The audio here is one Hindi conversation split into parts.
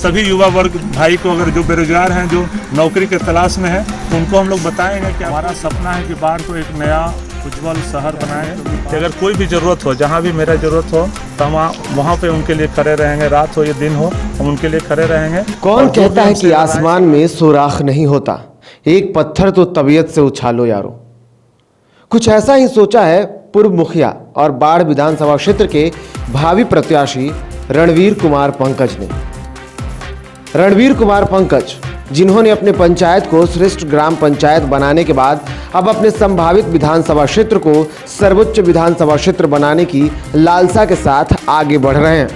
सभी युवा वर्ग भाई को, अगर जो बेरोजगार हैं, जो नौकरी के तलाश में है, तो उनको हम लोग बताएंगे कि हमारा सपना है कि बाढ़ को एक नया उज्जवल शहर बनाएं। कि अगर कोई भी ज़रूरत हो, जहाँ भी मेरा ज़रूरत हो, तो हम वहाँ पे उनके लिए खड़े रहेंगे। रात हो या दिन हो, हम उनके लिए खड़े रहेंगे। कौन कहता है कि आसमान में सुराख नहीं होता, एक पत्थर तो तबीयत से उछालो यारो। कुछ ऐसा ही सोचा है पूर्व मुखिया और बाढ़ विधानसभा क्षेत्र के भावी प्रत्याशी रणवीर कुमार पंकज ने। रणवीर कुमार पंकज, जिन्होंने अपने पंचायत को श्रेष्ठ ग्राम पंचायत बनाने के बाद अब अपने संभावित विधानसभा क्षेत्र को सर्वोच्च विधानसभा क्षेत्र बनाने की लालसा के साथ आगे बढ़ रहे हैं।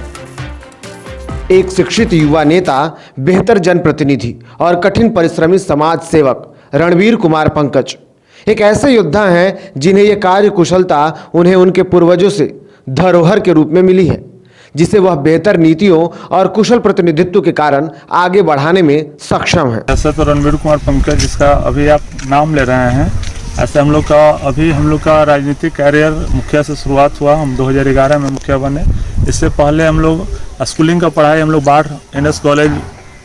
एक शिक्षित युवा नेता, बेहतर जनप्रतिनिधि और कठिन परिश्रमी समाज सेवक रणवीर कुमार पंकज एक ऐसे योद्धा हैं जिन्हें यह कार्य कुशलता उन्हें उनके पूर्वजों से धरोहर के रूप में मिली है, जिसे वह बेहतर नीतियों और कुशल प्रतिनिधित्व के कारण आगे बढ़ाने में सक्षम है। ऐसा तो रणवीर कुमार पंकज, जिसका अभी आप नाम ले रहे हैं, ऐसे हम लोग का राजनीतिक कैरियर मुखिया से शुरुआत हुआ। हम 2011 में मुखिया बने। इससे पहले हम लोग स्कूलिंग का पढ़ाई हम लोग बाढ़ NS कॉलेज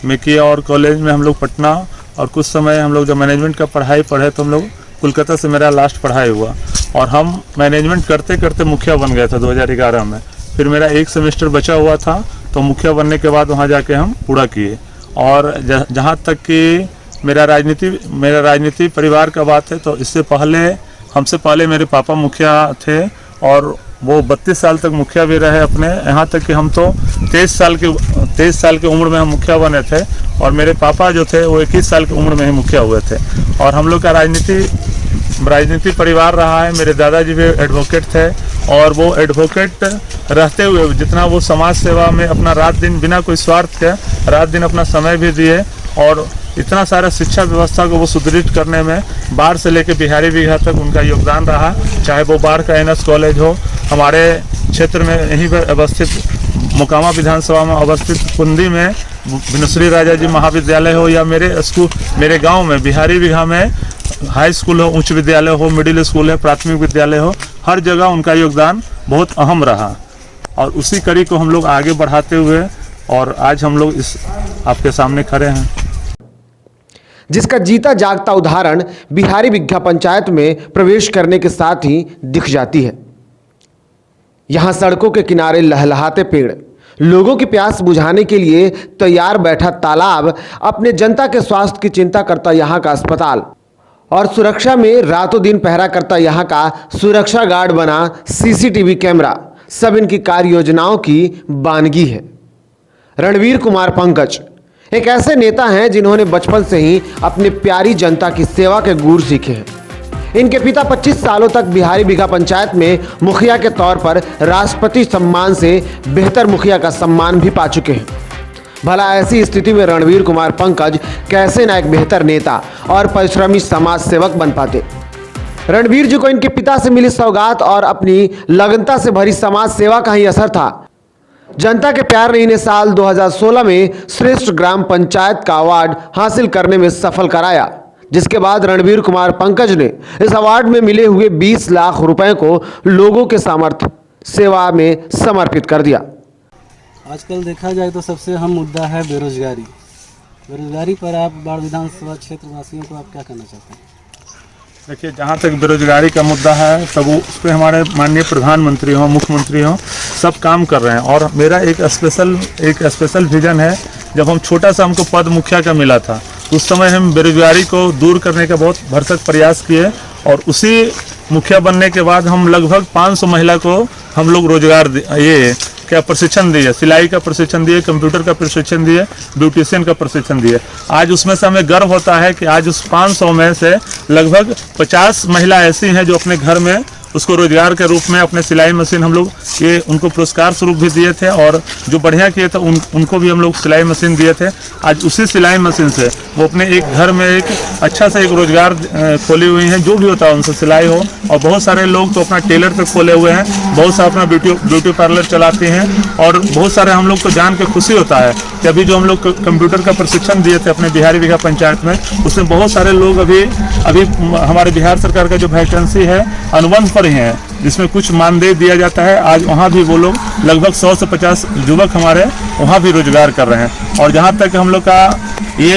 में किया और कॉलेज में हम लोग पटना, और कुछ समय हम लोग जब मैनेजमेंट का पढ़ाई पढ़े तो हम लोग कोलकाता से मेरा लास्ट पढ़ाई हुआ, और हम मैनेजमेंट करते करते मुखिया बन गए थे 2011 में। फिर मेरा एक सेमेस्टर बचा हुआ था, तो मुखिया बनने के बाद वहाँ जाके हम पूरा किए। और जहाँ तक कि मेरा राजनीति परिवार का बात है, तो इससे पहले, हमसे पहले मेरे पापा मुखिया थे और वो 32 साल तक मुखिया भी रहे अपने। यहाँ तक कि हम तो 23 साल की उम्र में हम मुखिया बने थे, और मेरे पापा जो थे वो 21 साल की उम्र में ही मुखिया हुए थे। और हम लोग का राजनीति परिवार रहा है। मेरे दादाजी भी एडवोकेट थे, और वो एडवोकेट रहते हुए जितना वो समाज सेवा में अपना रात दिन बिना कोई स्वार्थ के रात दिन अपना समय भी दिए, और इतना सारा शिक्षा व्यवस्था को वो सुदृढ़ करने में बाढ़ से लेकर बिहारी बिघा तक उनका योगदान रहा। चाहे वो बाढ़ का NS कॉलेज हो, हमारे क्षेत्र में यहीं पर अवस्थित मोकामा विधानसभा में अवस्थित कुंदी में विनुश्री राजा जी महाविद्यालय हो, या मेरे गांव में बिहारी बिघा में हाई स्कूल हो, उच्च विद्यालय हो, मिडिल स्कूल है, प्राथमिक विद्यालय हो, हर जगह उनका योगदान बहुत अहम रहा। और उसी कड़ी को हम लोग आगे बढ़ाते हुए, और आज हम लोग इस आपके सामने खड़े हैं, जिसका जीता जागता उदाहरण बिहारी बिघा पंचायत में प्रवेश करने के साथ ही दिख जाती है। यहां सड़कों के किनारे लहलहाते पेड़, लोगों की प्यास बुझाने के लिए तैयार बैठा तालाब, अपने जनता के स्वास्थ्य की चिंता करता यहां का अस्पताल, और सुरक्षा में रातों दिन पहरा करता यहां का सुरक्षा गार्ड बना CCTV कैमरा, सब इनकी कार्य योजनाओं की बानगी है। रणवीर कुमार पंकज एक ऐसे नेता हैं जिन्होंने बचपन से ही अपनी प्यारी जनता की सेवा के गुर सीखे हैं। इनके पिता 25 सालों तक बिहारी बिघा पंचायत में मुखिया के तौर पर राष्ट्रपति सम्मान से बेहतर मुखिया का सम्मान भी पा चुके हैं। भला ऐसी स्थिति में रणवीर कुमार पंकज कैसे ना एक बेहतर नेता और परिश्रमी समाज सेवक बन पाते। रणवीर जी को इनके पिता से मिली सौगात और अपनी लगनता से भरी समाज सेवा का ही असर था। जनता के प्यार ने इन्हें साल 2016 में श्रेष्ठ ग्राम पंचायत का अवार्ड हासिल करने में सफल कराया, जिसके बाद रणवीर कुमार पंकज ने इस अवार्ड में मिले हुए 20 लाख रुपए को लोगों के सामर्थ्य सेवा में समर्पित कर दिया। आजकल देखा जाए तो सबसे अहम मुद्दा है बेरोजगारी। बेरोजगारी पर आप बाढ़ विधानसभा क्षेत्र वासियों को आप क्या कहना चाहते हैं? देखिए, जहाँ तक बेरोजगारी का मुद्दा है, तब उस पर हमारे माननीय प्रधानमंत्री हों, मुख्यमंत्री हों, सब काम कर रहे हैं। और मेरा एक स्पेशल विजन है। जब हम छोटा सा हमको पद मुखिया का मिला था, उस समय हम बेरोजगारी को दूर करने का बहुत भरसक प्रयास किए, और उसी मुखिया बनने के बाद हम लगभग 500 महिला को हम लोग रोजगार प्रशिक्षण दिए, सिलाई का प्रशिक्षण दिए, कंप्यूटर का प्रशिक्षण दिए, ब्यूटिशियन का प्रशिक्षण दिए। आज उसमें से हमें गर्व होता है कि आज उस 500 में से लगभग 50 महिला ऐसी हैं जो अपने घर में उसको रोजगार के रूप में अपने सिलाई मशीन हम लोग उनको पुरस्कार स्वरूप भी दिए थे, और जो बढ़िया किए थे उनको भी हम लोग सिलाई मशीन दिए थे। आज उसी सिलाई मशीन से वो अपने एक घर में एक अच्छा सा एक रोजगार खोली हुई हैं, जो भी होता है उनसे सिलाई हो। और बहुत सारे लोग तो अपना टेलर तक खोले हुए हैं, बहुत सारे अपना ब्यूटी पार्लर चलाते हैं, और बहुत सारे हम लोग को जान के खुशी होता है कि अभी जो हम लोग कंप्यूटर का प्रशिक्षण दिए थे अपने बिहारी बिघा पंचायत में, उसमें बहुत सारे लोग अभी हमारे बिहार सरकार का जो वैकेंसी है अनुबंध पर ही हैं, जिसमें कुछ मानदेय दिया जाता है। आज वहाँ भी वो लोग लगभग 100 से 50 युवक हमारे वहाँ भी रोजगार कर रहे हैं। और जहाँ तक हम लोग का ये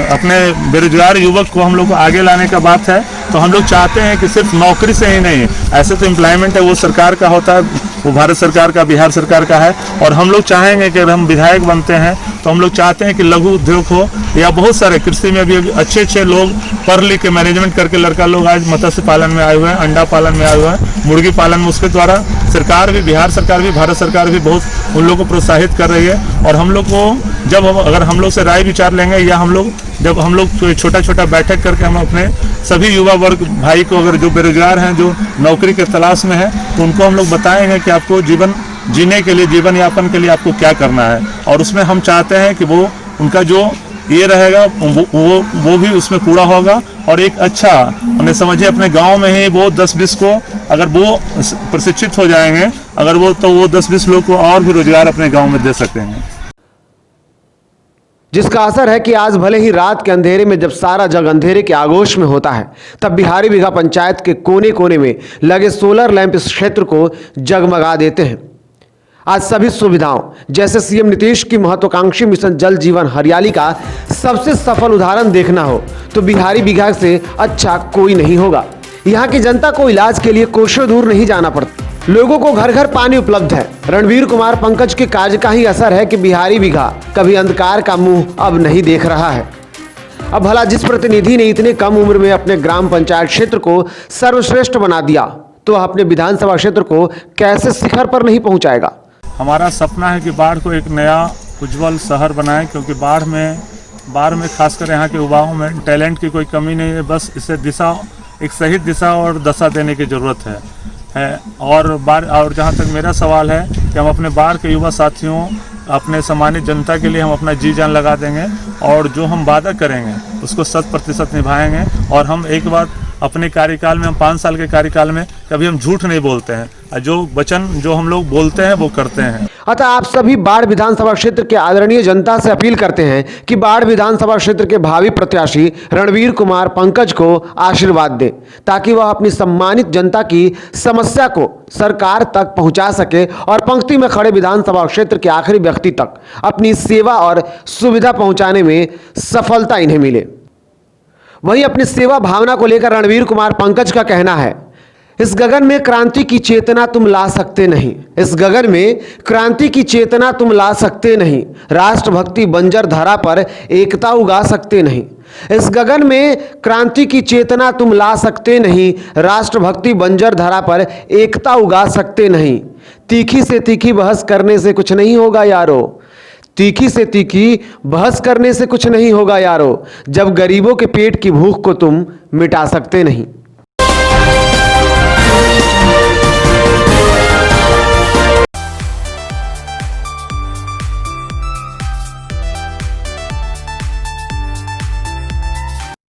अपने बेरोजगार युवक को हम लोग को आगे लाने का बात है, तो हम लोग चाहते हैं कि सिर्फ नौकरी से ही नहीं, ऐसे तो एम्प्लॉयमेंट है वो सरकार का होता है, वो भारत सरकार का, बिहार सरकार का है। और हम लोग चाहेंगे कि अगर हम विधायक बनते हैं तो हम लोग चाहते हैं कि लघु उद्योग हो, या बहुत सारे कृषि में भी अच्छे अच्छे लोग पढ़ लिख के मैनेजमेंट करके लड़का लोग आज मत्स्य पालन में आए हुए हैं, अंडा पालन में आए हुए हैं, मुर्गी पालन में। उसके द्वारा सरकार भी, बिहार सरकार भी, भारत सरकार भी बहुत उन लोगों को प्रोत्साहित कर रही है। और हम लोग को जब अगर हम लोग से राय विचार लेंगे, या जब हम लोग छोटा छोटा बैठक करके हम अपने सभी युवा वर्ग भाई को, अगर जो बेरोजगार हैं, जो नौकरी के तलाश में है, तो उनको हम लोग बताएंगे कि आपको जीवन जीने के लिए, जीवन यापन के लिए आपको क्या करना है। और उसमें हम चाहते हैं कि वो उनका जो ये रहेगा वो भी उसमें पूरा होगा। और एक अच्छा, हमें समझिए अपने गांव में ही वो 10-20 को अगर वो प्रशिक्षित हो जाएंगे, अगर वो 10-20 लोग को और भी रोजगार अपने गांव में दे सकते हैं। जिसका असर है कि आज भले ही रात के अंधेरे में जब सारा जग अंधेरे के आगोश में होता है, तब बिहारी बिघा पंचायत के कोने कोने में लगे सोलर लैंप इस क्षेत्र को जगमगा देते हैं। आज सभी सुविधाओं, जैसे सीएम नीतीश की महत्वाकांक्षी मिशन जल जीवन हरियाली का सबसे सफल उदाहरण देखना हो तो बिहारी बिघा से अच्छा कोई नहीं होगा। यहाँ की जनता को इलाज के लिए कोसों दूर नहीं जाना पड़ता, लोगों को घर घर पानी उपलब्ध है। रणवीर कुमार पंकज के कार्य का ही असर है कि बिहारी बिघा कभी अंधकार का मुंह अब नहीं देख रहा है। अब भला जिस प्रतिनिधि ने इतने कम उम्र में अपने ग्राम पंचायत क्षेत्र को सर्वश्रेष्ठ बना दिया, तो वह अपने विधानसभा क्षेत्र को कैसे शिखर पर नहीं पहुंचाएगा। हमारा सपना है कि बाढ़ को एक नया उज्जवल शहर बनाएं, क्योंकि बाढ़ में खासकर यहाँ के युवाओं में टैलेंट की कोई कमी नहीं है, बस इसे एक सही दिशा और दशा देने की ज़रूरत है। और जहाँ तक मेरा सवाल है कि हम अपने बाढ़ के युवा साथियों, अपने सम्मानित जनता के लिए हम अपना जी जान लगा देंगे, और जो हम वादा करेंगे उसको 100% निभाएंगे। और हम एक बात अपने कार्यकाल में, हम 5 साल के कार्यकाल में कभी हम झूठ नहीं बोलते हैं, जो वचन जो हम लोग बोलते हैं वो करते हैं। अतः आप सभी बाढ़ विधानसभा क्षेत्र के आदरणीय जनता से अपील करते हैं कि बाढ़ विधानसभा क्षेत्र के भावी प्रत्याशी रणवीर कुमार पंकज को आशीर्वाद दें, ताकि वह अपनी सम्मानित जनता की समस्या को सरकार तक पहुंचा सके और पंक्ति में खड़े विधानसभा क्षेत्र के आखिरी व्यक्ति तक अपनी सेवा और सुविधा पहुंचाने में सफलता इन्हें मिले। वहीं अपनी सेवा भावना को लेकर रणवीर कुमार पंकज का कहना है, इस गगन में क्रांति की चेतना तुम ला सकते नहीं, इस गगन में क्रांति की चेतना तुम ला सकते नहीं, राष्ट्रभक्ति बंजर धरा पर एकता उगा सकते नहीं। इस गगन में क्रांति की चेतना तुम ला सकते नहीं, राष्ट्रभक्ति बंजर धरा पर एकता उगा सकते नहीं। तीखी से तीखी बहस करने से कुछ नहीं होगा यारो, तीखी से तीखी बहस करने से कुछ नहीं होगा यारो, जब गरीबों के पेट की भूख को तुम मिटा सकते नहीं।